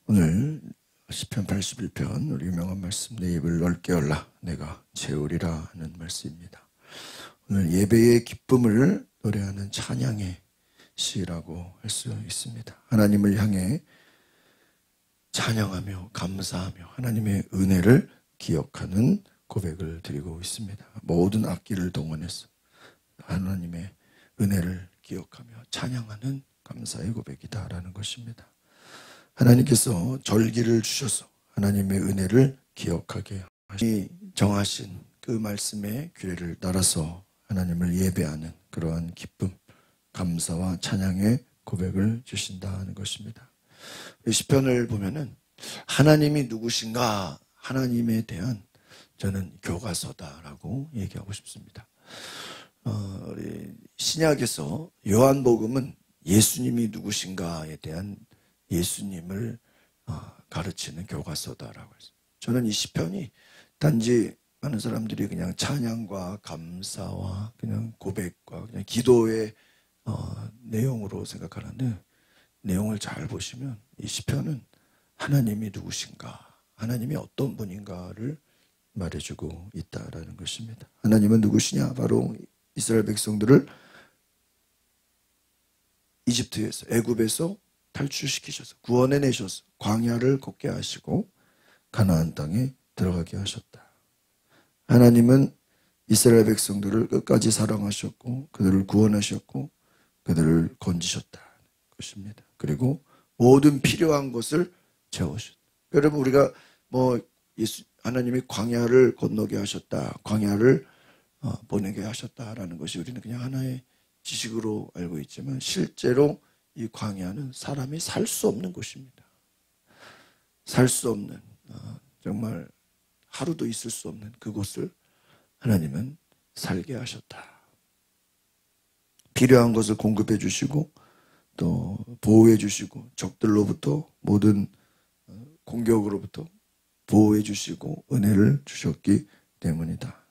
오늘 시편 81편 우리 유명한 말씀, 내 입을 넓게 열라 내가 채우리라 하는 말씀입니다. 오늘 예배의 기쁨을 노래하는 찬양의 시라고 할 수 있습니다. 하나님을 향해 찬양하며 감사하며 하나님의 은혜를 기억하는 고백을 드리고 있습니다. 모든 악기를 동원해서 하나님의 은혜를 기억하며 찬양하는 감사의 고백이다라는 것입니다. 하나님께서 절기를 주셔서 하나님의 은혜를 기억하게 하시 정하신 그 말씀의 규례를 따라서 하나님을 예배하는 그러한 기쁨, 감사와 찬양의 고백을 주신다는 것입니다. 시편을 보면은 하나님이 누구신가, 하나님에 대한 저는 교과서다라고 얘기하고 싶습니다. 우리 신약에서 요한복음은 예수님이 누구신가에 대한 예수님을 가르치는 교과서다라고 했어요. 저는 이 시편이 단지 많은 사람들이 그냥 찬양과 감사와 그냥 고백과 그냥 기도의 내용으로 생각하는데, 내용을 잘 보시면 이 시편은 하나님이 누구신가, 하나님이 어떤 분인가를 말해주고 있다라는 것입니다. 하나님은 누구시냐? 바로 이스라엘 백성들을 이집트에서, 애굽에서 탈출시키셔서 구원해내셔서 광야를 걷게 하시고 가나안 땅에 들어가게 하셨다. 하나님은 이스라엘 백성들을 끝까지 사랑하셨고 그들을 구원하셨고 그들을 건지셨다는 것입니다. 그리고 모든 필요한 것을 채우셨다. 여러분, 우리가 하나님이 광야를 건너게 하셨다, 광야를 보내게 하셨다라는 것이 우리는 그냥 하나의 지식으로 알고 있지만, 실제로 이 광야는 사람이 살 수 없는 곳입니다. 살 수 없는, 정말 하루도 있을 수 없는 그곳을 하나님은 살게 하셨다. 필요한 것을 공급해 주시고 또 보호해 주시고 적들로부터 모든 공격으로부터 보호해 주시고 은혜를 주셨기 때문이다.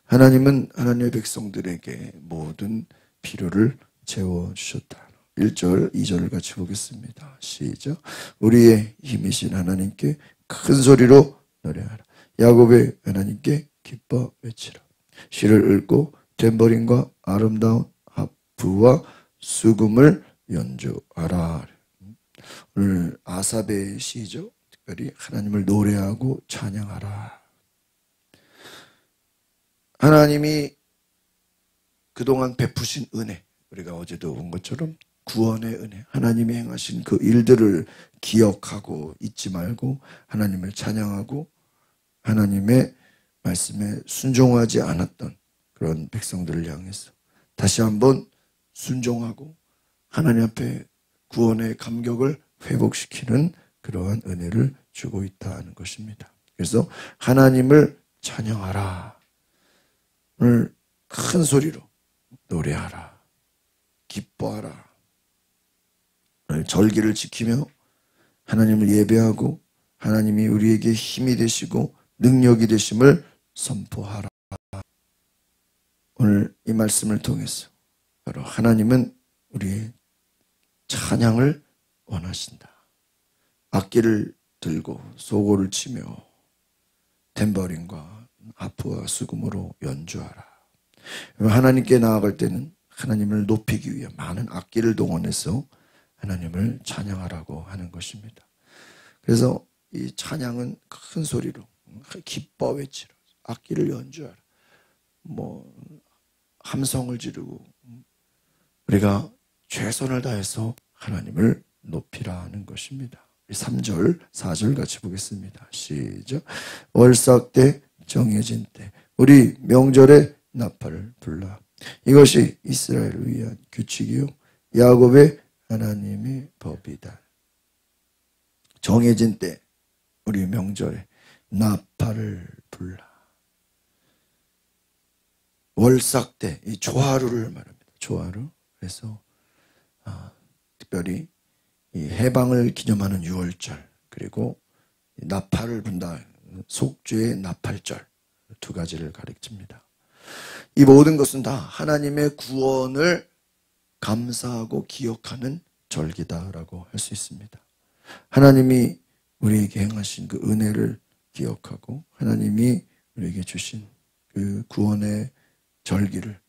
하나님은 하나님의 백성들에게 모든 필요를 채워주셨다. 1절, 2절을 같이 보겠습니다. 시작. 우리의 힘이신 하나님께 큰 소리로 노래하라. 야곱의 하나님께 기뻐 외치라. 시를 읊고 탬버린과 아름다운 하프와 수금을 연주하라. 오늘 아삽의 시죠. 특별히 하나님을 노래하고 찬양하라. 하나님이 그동안 베푸신 은혜, 우리가 어제도 본 것처럼 구원의 은혜, 하나님이 행하신 그 일들을 기억하고 잊지 말고 하나님을 찬양하고 하나님의 말씀에 순종하지 않았던 그런 백성들을 향해서 다시 한번 순종하고 하나님 앞에 구원의 감격을 회복시키는 그러한 은혜를 주고 있다는 것입니다. 그래서 하나님을 찬양하라. 오늘 큰 소리로 노래하라. 기뻐하라. 오늘 절기를 지키며 하나님을 예배하고 하나님이 우리에게 힘이 되시고 능력이 되심을 선포하라. 오늘 이 말씀을 통해서 바로 하나님은 우리의 찬양을 원하신다. 악기를 들고 소고를 치며 탬버린과 하프와 수금으로 연주하라. 하나님께 나아갈 때는 하나님을 높이기 위해 많은 악기를 동원해서 하나님을 찬양하라고 하는 것입니다. 그래서 이 찬양은 큰 소리로 기뻐 외치라. 악기를 연주하라. 함성을 지르고 우리가 최선을 다해서 하나님을 높이라 하는 것입니다. 3절, 4절 같이 보겠습니다. 시작. 월삭 때 정해진 때 우리 명절에 나팔을 불라. 이것이 이스라엘을 위한 규칙이요 야곱의 하나님의 법이다. 정해진 때 우리 명절에 나팔을 불라. 월삭 때, 이 조하루를 말합니다. 조하루. 그래서 특별히 이 해방을 기념하는 6월절, 그리고 나팔을 분다, 속죄의 나팔절, 두 가지를 가리킵니다. 이 모든 것은 다 하나님의 구원을 감사하고 기억하는 절기다라고 할 수 있습니다. 하나님이 우리에게 행하신 그 은혜를 기억하고 하나님이 우리에게 주신 그 구원의 절기를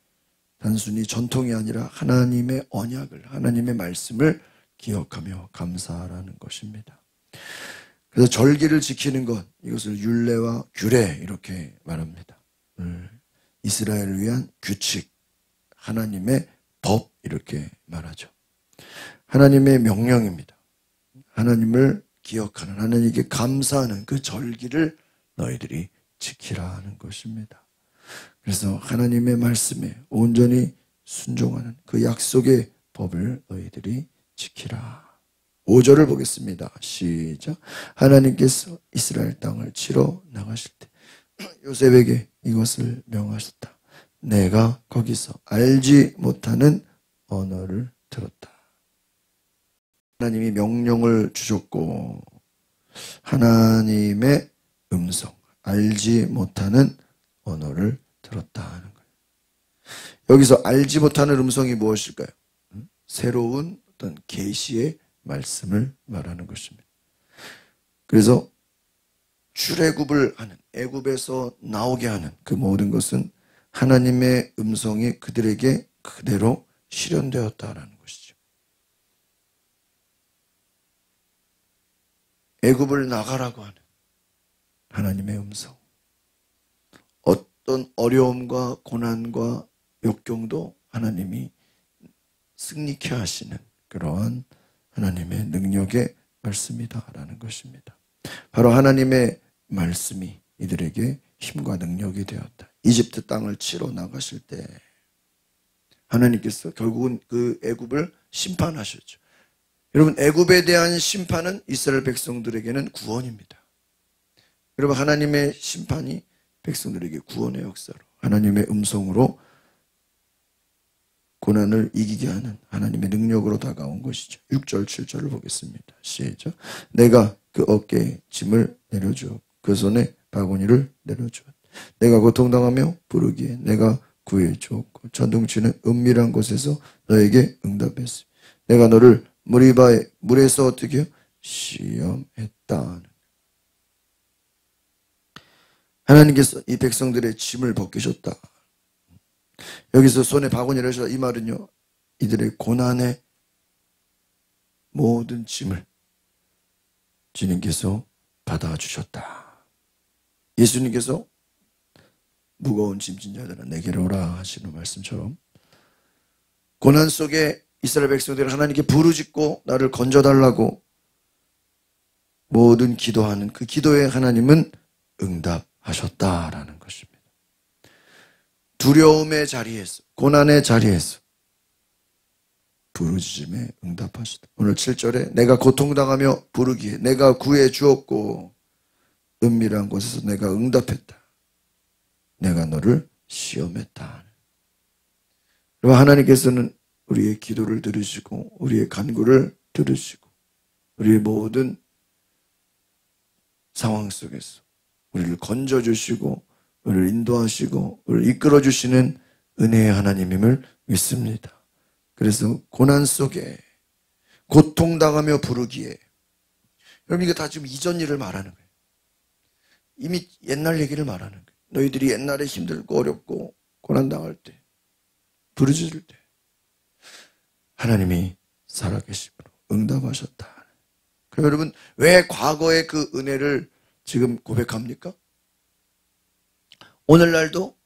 단순히 전통이 아니라 하나님의 언약을, 하나님의 말씀을 기억하며 감사하라는 것입니다. 그래서 절기를 지키는 것, 이것을 율례와 규례 이렇게 말합니다. 이스라엘을 위한 규칙, 하나님의 법 이렇게 말하죠. 하나님의 명령입니다. 하나님을 기억하는, 하나님께 감사하는 그 절기를 너희들이 지키라 하는 것입니다. 그래서 하나님의 말씀에 온전히 순종하는 그 약속의 법을 너희들이 지키라. 5절을 보겠습니다. 시작. 하나님께서 이스라엘 땅을 치러 나가실 때 요셉에게 이것을 명하셨다. 내가 거기서 알지 못하는 언어를 들었다. 하나님이 명령을 주셨고 하나님의 음성, 알지 못하는 언어를 들었다 하는 거예요. 여기서 알지 못하는 음성이 무엇일까요? 새로운 어떤 계시의 말씀을 말하는 것입니다. 그래서 출애굽을 하는, 애굽에서 나오게 하는 그 모든 것은 하나님의 음성이 그들에게 그대로 실현되었다라는 것이죠. 애굽을 나가라고 하는 하나님의 음성, 어떤 어려움과 고난과 역경도 하나님이 승리케 하시는 그러한 하나님의 능력의 말씀이다라는 것입니다. 바로 하나님의 말씀이 이들에게 힘과 능력이 되었다. 이집트 땅을 치러 나가실 때 하나님께서 결국은 그 애굽을 심판하셨죠. 여러분, 애굽에 대한 심판은 이스라엘 백성들에게는 구원입니다. 여러분, 하나님의 심판이 백성들에게 구원의 역사로, 하나님의 음성으로 고난을 이기게 하는 하나님의 능력으로 다가온 것이죠. 6절, 7절을 보겠습니다. 시작. 내가 그 어깨에 짐을 내려주었고 그 손에 바구니를 내려주었다. 내가 고통당하며 부르기에 내가 구해주었고 천둥치는 은밀한 곳에서 너에게 응답했으며 내가 너를 무리바의 물에서 어떻게 해요? 시험했다. 하나님께서 이 백성들의 짐을 벗기셨다. 여기서 손에 바구니를 하셨다. 이 말은요, 이들의 고난의 모든 짐을 주님께서 받아주셨다. 예수님께서 무거운 짐진 자들아 내게로 오라 하시는 말씀처럼 고난 속에 이스라엘 백성들이 하나님께 부르짖고 나를 건져달라고 모든 기도하는 그 기도에 하나님은 응답하셨다라는 것입니다. 두려움의 자리에서, 고난의 자리에서 부르짖음에 응답하시다. 오늘 7절에 내가 고통당하며 부르기에 내가 구해 주었고 은밀한 곳에서 내가 응답했다. 내가 너를 시험했다. 하나님께서는 우리의 기도를 들으시고 우리의 간구를 들으시고 우리의 모든 상황 속에서 우리를 건져주시고 우리를 인도하시고 우리를 이끌어주시는 은혜의 하나님임을 믿습니다. 그래서 고난 속에 고통당하며 부르기에, 여러분 이게 다 지금 이전 일을 말하는 거예요. 이미 옛날 얘기를 말하는 거예요. 너희들이 옛날에 힘들고 어렵고 고난당할 때 부르짖을 때 하나님이 살아계심으로 응답하셨다. 그럼 여러분 왜 과거의 그 은혜를 지금 고백합니까? 오늘날도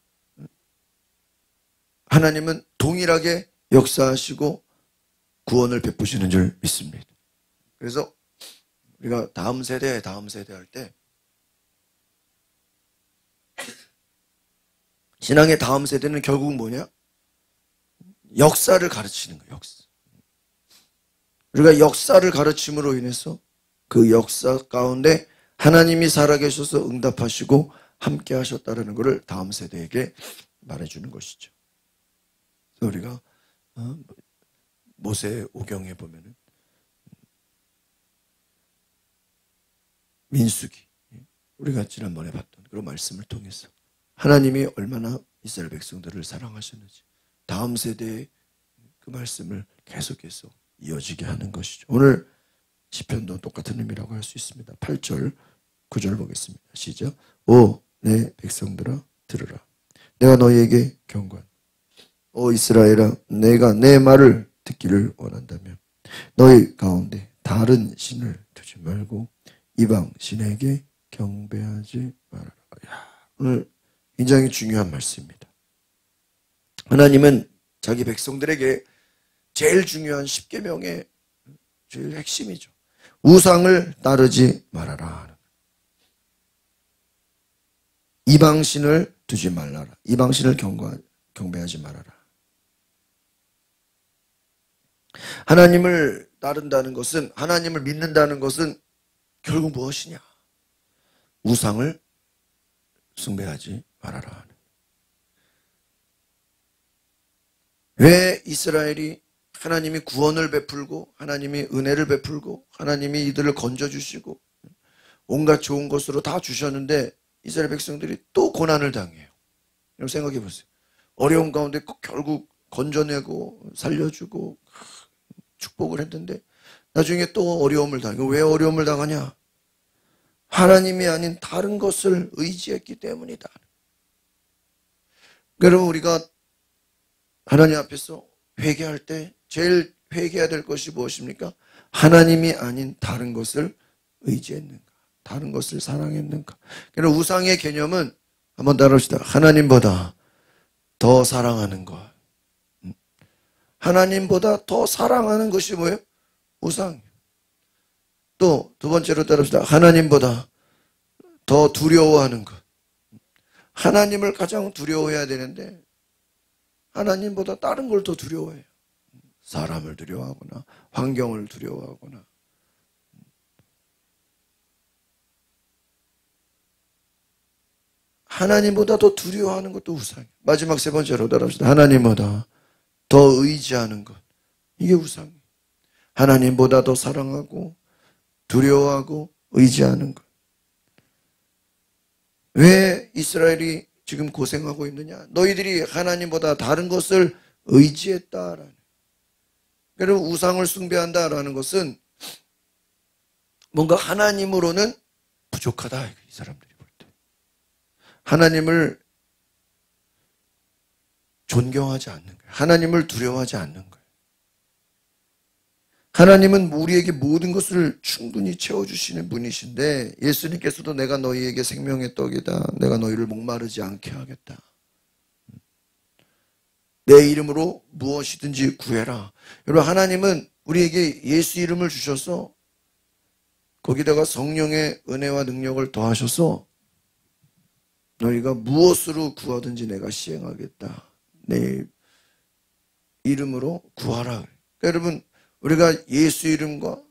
하나님은 동일하게 역사하시고 구원을 베푸시는 줄 믿습니다. 그래서 우리가 다음 세대 할 때 신앙의 다음 세대는 결국 뭐냐? 역사를 가르치는 거예요. 역사. 우리가 역사를 가르침으로 인해서 그 역사 가운데 하나님이 살아계셔서 응답하시고 함께 하셨다는 것을 다음 세대에게 말해주는 것이죠. 그래서 우리가 모세 오경에 보면은 민수기, 우리가 지난번에 봤던 그런 말씀을 통해서 하나님이 얼마나 이스라엘 백성들을 사랑하셨는지 다음 세대에 그 말씀을 계속해서 이어지게 하는 것이죠. 오늘 시편도 똑같은 의미라고 할 수 있습니다. 8절 9절 보겠습니다. 시작. 오 내 백성들아 들으라. 내가 너희에게 경고한 오 이스라엘아 내가 내 말을 듣기를 원한다면 너희 가운데 다른 신을 두지 말고 이방 신에게 경배하지 말아라. 오늘 굉장히 중요한 말씀입니다. 하나님은 자기 백성들에게 제일 중요한 십계명의 제일 핵심이죠. 우상을 따르지 말아라. 이방신을 두지 말라라. 이방신을 경배하지 말아라. 하나님을 따른다는 것은, 하나님을 믿는다는 것은 결국 무엇이냐? 우상을 숭배하지 말아라. 왜 이스라엘이 하나님이 구원을 베풀고 하나님이 은혜를 베풀고 하나님이 이들을 건져주시고 온갖 좋은 것으로 다 주셨는데 이스라엘 백성들이 또 고난을 당해요. 여러분 생각해 보세요. 어려운 가운데 꼭 결국 건져내고 살려주고 축복을 했는데 나중에 또 어려움을 당해요. 왜 어려움을 당하냐? 하나님이 아닌 다른 것을 의지했기 때문이다. 여러분 우리가 하나님 앞에서 회개할 때 제일 회개해야 될 것이 무엇입니까? 하나님이 아닌 다른 것을 의지했는가? 다른 것을 사랑했는가? 그래서 우상의 개념은 한번 따라합시다. 하나님보다 더 사랑하는 것. 하나님보다 더 사랑하는 것이 뭐예요? 우상. 또 두 번째로 따라합시다. 하나님보다 더 두려워하는 것. 하나님을 가장 두려워해야 되는데 하나님보다 다른 걸 더 두려워해요. 사람을 두려워하거나 환경을 두려워하거나 하나님보다 더 두려워하는 것도 우상이에요. 마지막 세 번째로 따라합시다. 하나님보다 더 의지하는 것. 이게 우상이에요. 하나님보다 더 사랑하고 두려워하고 의지하는 것. 왜 이스라엘이 지금 고생하고 있느냐? 너희들이 하나님보다 다른 것을 의지했다라는. 여러분 우상을 숭배한다라는 것은 뭔가 하나님으로는 부족하다. 이 사람들이 볼 때. 하나님을 존경하지 않는 거예요. 하나님을 두려워하지 않는 거예요. 하나님은 우리에게 모든 것을 충분히 채워주시는 분이신데 예수님께서도 내가 너희에게 생명의 떡이다. 내가 너희를 목마르지 않게 하겠다. 내 이름으로 무엇이든지 구해라. 여러분 하나님은 우리에게 예수 이름을 주셔서 거기다가 성령의 은혜와 능력을 더하셔서 너희가 무엇으로 구하든지 내가 시행하겠다. 내 이름으로 구하라. 그러니까 여러분 우리가 예수 이름과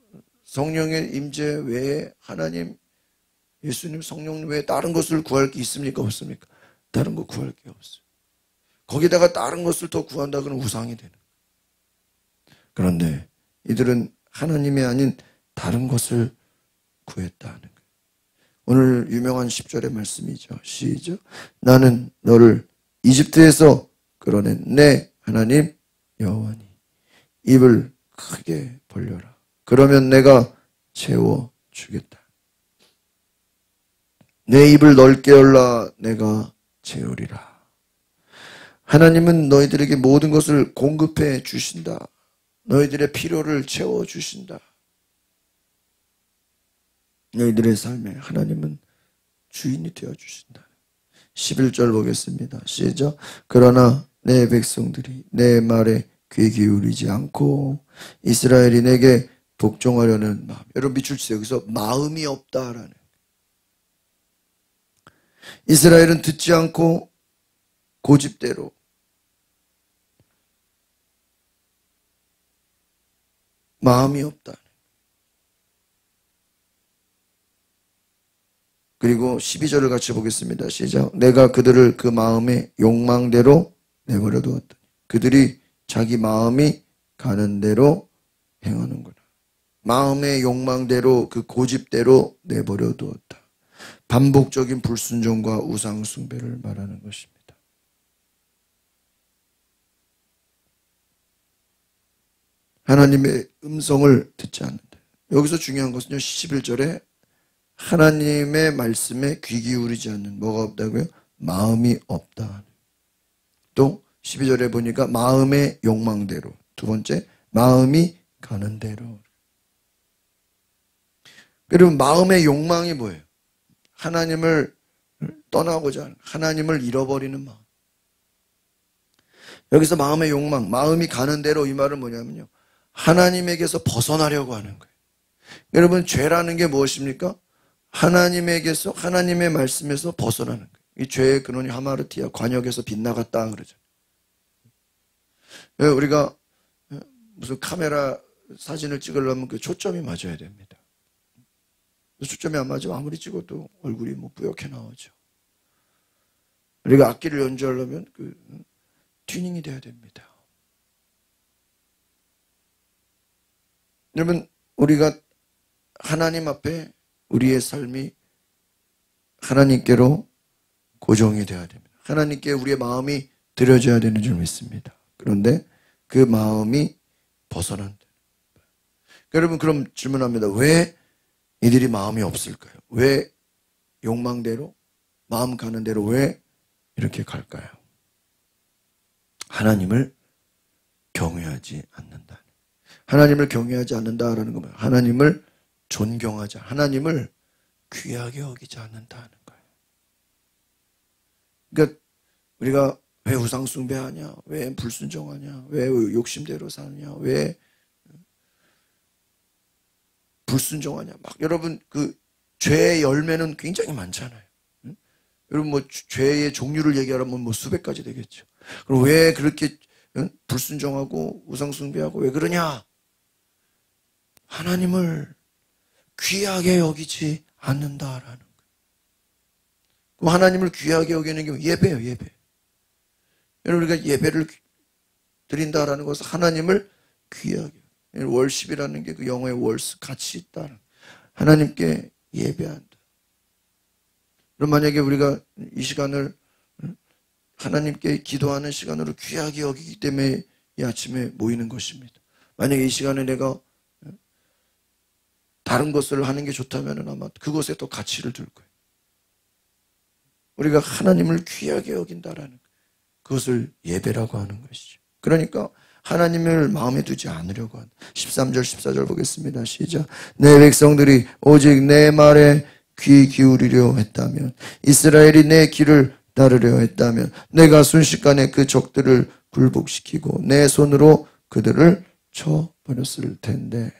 성령의 임재 외에 하나님, 예수님, 성령 외에 다른 것을 구할 게 있습니까? 없습니까? 다른 거 구할 게 없어요. 거기다가 다른 것을 더 구한다 그러면 우상이 되는 거예요. 그런데 이들은 하나님이 아닌 다른 것을 구했다는 거예요. 오늘 유명한 10절의 말씀이죠. 시작. 나는 너를 이집트에서 끌어낸 내 하나님 여호와니 입을 크게 벌려라. 그러면 내가 채워주겠다. 내 입을 넓게 열라 내가 채우리라. 하나님은 너희들에게 모든 것을 공급해 주신다. 너희들의 필요를 채워주신다. 너희들의 삶에 하나님은 주인이 되어주신다. 11절 보겠습니다. 시작. 그러나 내 백성들이 내 말에 귀 기울이지 않고 이스라엘이 내게 복종하려는 마음. 여러분 밑줄 치세요. 여기서 마음이 없다라는. 이스라엘은 듣지 않고 고집대로 마음이 없다. 그리고 12절을 같이 보겠습니다. 시작. 내가 그들을 그 마음의 욕망대로 내버려 두었더니 그들이 자기 마음이 가는 대로 행하는구나. 마음의 욕망대로 그 고집대로 내버려 두었다. 반복적인 불순종과 우상 숭배를 말하는 것입니다. 하나님의 음성을 듣지 않는다. 여기서 중요한 것은요, 11절에 하나님의 말씀에 귀 기울이지 않는 뭐가 없다고요? 마음이 없다. 또 12절에 보니까 마음의 욕망대로, 두 번째 마음이 가는 대로. 여러분, 마음의 욕망이 뭐예요? 하나님을 떠나고자 하는, 하나님을 잃어버리는 마음. 여기서 마음의 욕망, 마음이 가는 대로, 이 말은 뭐냐면요, 하나님에게서 벗어나려고 하는 거예요. 여러분, 죄라는 게 무엇입니까? 하나님에게서, 하나님의 말씀에서 벗어나는 거예요. 이 죄의 근원이 하마르티아, 관역에서 빗나갔다 그러잖아요. 우리가 무슨 카메라 사진을 찍으려면 그 초점이 맞아야 됩니다. 초점이 안 맞으면 아무리 찍어도 얼굴이 뭐 뿌옇게 나오죠. 우리가 악기를 연주하려면 그 튜닝이 돼야 됩니다. 여러분, 우리가 하나님 앞에 우리의 삶이 하나님께로 고정이 되어야 됩니다. 하나님께 우리의 마음이 드려져야 되는 줄 믿습니다. 그런데 그 마음이 벗어난다. 여러분, 그럼 질문합니다. 왜 이들이 마음이 없을까요? 왜 욕망대로, 마음 가는 대로 왜 이렇게 갈까요? 하나님을 경외하지 않는다. 하나님을 경외하지 않는다라는 건 뭐예요? 하나님을 존경하지, 하나님을 귀하게 여기지 않는다는 거예요. 그러니까 우리가 왜 우상숭배하냐? 왜 불순종하냐? 왜 욕심대로 사느냐? 왜 불순종하냐? 막 여러분, 그 죄의 열매는 굉장히 많잖아요. 응? 여러분, 뭐 죄의 종류를 얘기하려면 뭐 수백 가지 되겠죠. 그럼 왜 그렇게 불순종하고 우상숭배하고 왜 그러냐? 하나님을 귀하게 여기지 않는다라는 거예요. 그럼 하나님을 귀하게 여기는 게 예배예요, 예배. 여러분, 우리가 예배를 드린다라는 것은 하나님을 귀하게. 월십이라는 게 그 영어의 월스, 가치 있다. 하나님께 예배한다. 그럼 만약에 우리가 이 시간을 하나님께 기도하는 시간으로 귀하게 여기기 때문에 이 아침에 모이는 것입니다. 만약에 이 시간에 내가 다른 것을 하는 게 좋다면 아마 그것에 또 가치를 둘 거예요. 우리가 하나님을 귀하게 여긴다라는 거예요. 그것을 예배라고 하는 것이죠. 그러니까 하나님을 마음에 두지 않으려고 한다. 13절 14절 보겠습니다. 시작. 내 백성들이 오직 내 말에 귀 기울이려 했다면, 이스라엘이 내 길을 따르려 했다면 내가 순식간에 그 적들을 굴복시키고 내 손으로 그들을 쳐버렸을 텐데.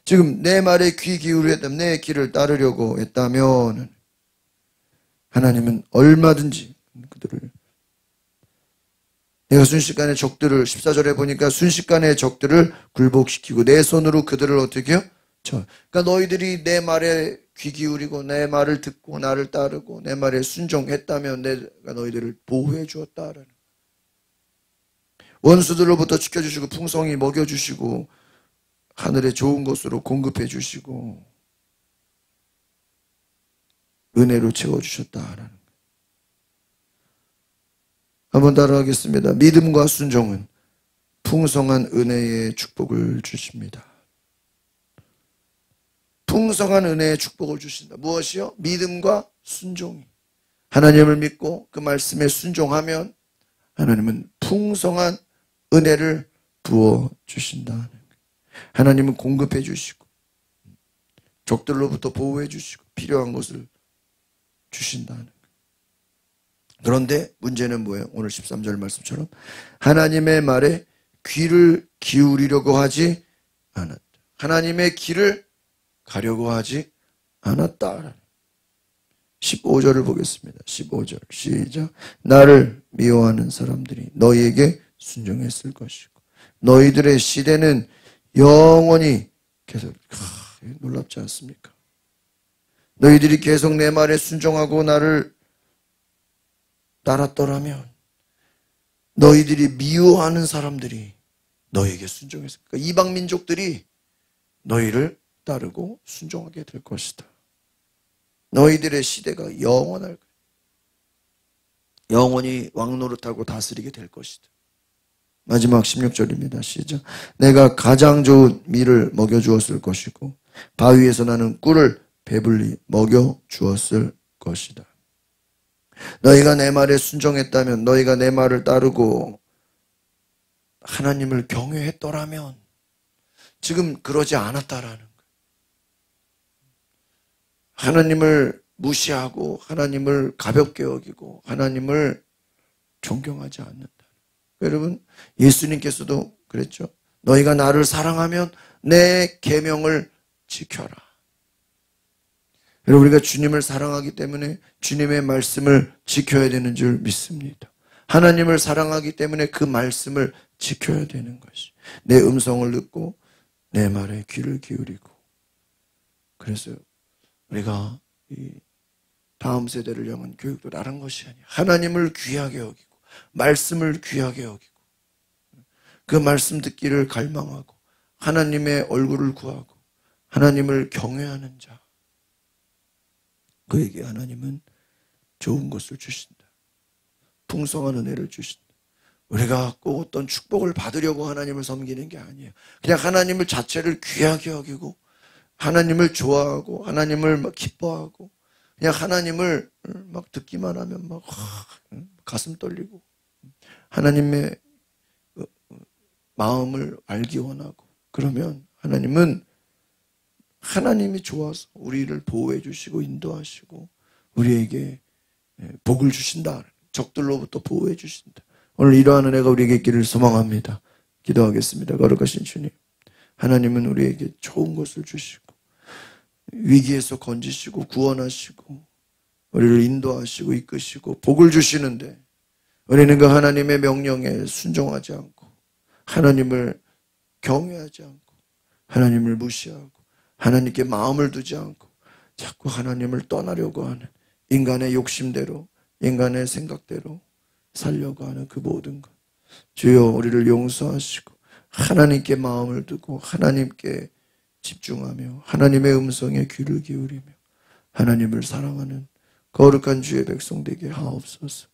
지금 내 말에 귀 기울이려 했다면, 내 길을 따르려고 했다면 하나님은 얼마든지 그들을, 내가 순식간에 적들을, 14절에 보니까 순식간에 적들을 굴복시키고 내 손으로 그들을 어떻게 해요? 그러니까 너희들이 내 말에 귀 기울이고 내 말을 듣고 나를 따르고 내 말에 순종했다면 내가 너희들을 보호해 주었다라는, 원수들로부터 지켜주시고 풍성히 먹여주시고 하늘의 좋은 것으로 공급해 주시고 은혜로 채워주셨다라는. 한번 따라하겠습니다. 믿음과 순종은 풍성한 은혜의 축복을 주십니다. 풍성한 은혜의 축복을 주신다. 무엇이요? 믿음과 순종이. 하나님을 믿고 그 말씀에 순종하면 하나님은 풍성한 은혜를 부어주신다. 하나님은 공급해 주시고 적들로부터 보호해 주시고 필요한 것을 주신다는. 그런데 문제는 뭐예요? 오늘 13절 말씀처럼 하나님의 말에 귀를 기울이려고 하지 않았다. 하나님의 길을 가려고 하지 않았다. 15절을 보겠습니다. 15절 시작. 나를 미워하는 사람들이 너희에게 순종했을 것이고 너희들의 시대는 영원히 계속. 놀랍지 않습니까? 너희들이 계속 내 말에 순종하고 나를 따랐더라면 너희들이 미워하는 사람들이 너희에게 순종했을 거야. 그러니까 이방 민족들이 너희를 따르고 순종하게 될 것이다. 너희들의 시대가 영원할 거야. 영원히 왕노릇하고 다스리게 될 것이다. 마지막 16절입니다. 시작. 내가 가장 좋은 밀을 먹여주었을 것이고 바위에서 나는 꿀을 배불리 먹여주었을 것이다. 너희가 내 말에 순종했다면, 너희가 내 말을 따르고 하나님을 경외했더라면, 지금 그러지 않았다라는 거예요. 하나님을 무시하고 하나님을 가볍게 여기고 하나님을 존경하지 않는다. 여러분, 예수님께서도 그랬죠. 너희가 나를 사랑하면 내 계명을 지켜라. 여러분, 우리가 주님을 사랑하기 때문에 주님의 말씀을 지켜야 되는 줄 믿습니다. 하나님을 사랑하기 때문에 그 말씀을 지켜야 되는 것이, 내 음성을 듣고 내 말에 귀를 기울이고. 그래서 우리가 이 다음 세대를 향한 교육도 다른 것이 아니야. 하나님을 귀하게 여기고 말씀을 귀하게 여기고 그 말씀 듣기를 갈망하고 하나님의 얼굴을 구하고 하나님을 경외하는 자, 그에게 하나님은 좋은 것을 주신다. 풍성한 은혜를 주신다. 우리가 꼭 어떤 축복을 받으려고 하나님을 섬기는 게 아니에요. 그냥 하나님을 자체를 귀하게 여기고 하나님을 좋아하고 하나님을 막 기뻐하고 그냥 하나님을 막 듣기만 하면 막 가슴 떨리고 하나님의 마음을 알기 원하고, 그러면 하나님은 하나님이 좋아서 우리를 보호해 주시고 인도하시고 우리에게 복을 주신다. 적들로부터 보호해 주신다. 오늘 이러한 은혜가 우리에게 있기를 소망합니다. 기도하겠습니다. 거룩하신 주님, 하나님은 우리에게 좋은 것을 주시고 위기에서 건지시고 구원하시고 우리를 인도하시고 이끄시고 복을 주시는데, 우리는 그 하나님의 명령에 순종하지 않고 하나님을 경외하지 않고 하나님을 무시하고 하나님께 마음을 두지 않고 자꾸 하나님을 떠나려고 하는 인간의 욕심대로 인간의 생각대로 살려고 하는 그 모든 것, 주여 우리를 용서하시고 하나님께 마음을 두고 하나님께 집중하며 하나님의 음성에 귀를 기울이며 하나님을 사랑하는 거룩한 주의 백성 되게 하옵소서.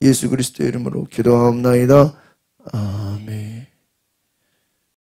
예수 그리스도의 이름으로 기도하옵나이다. 아멘.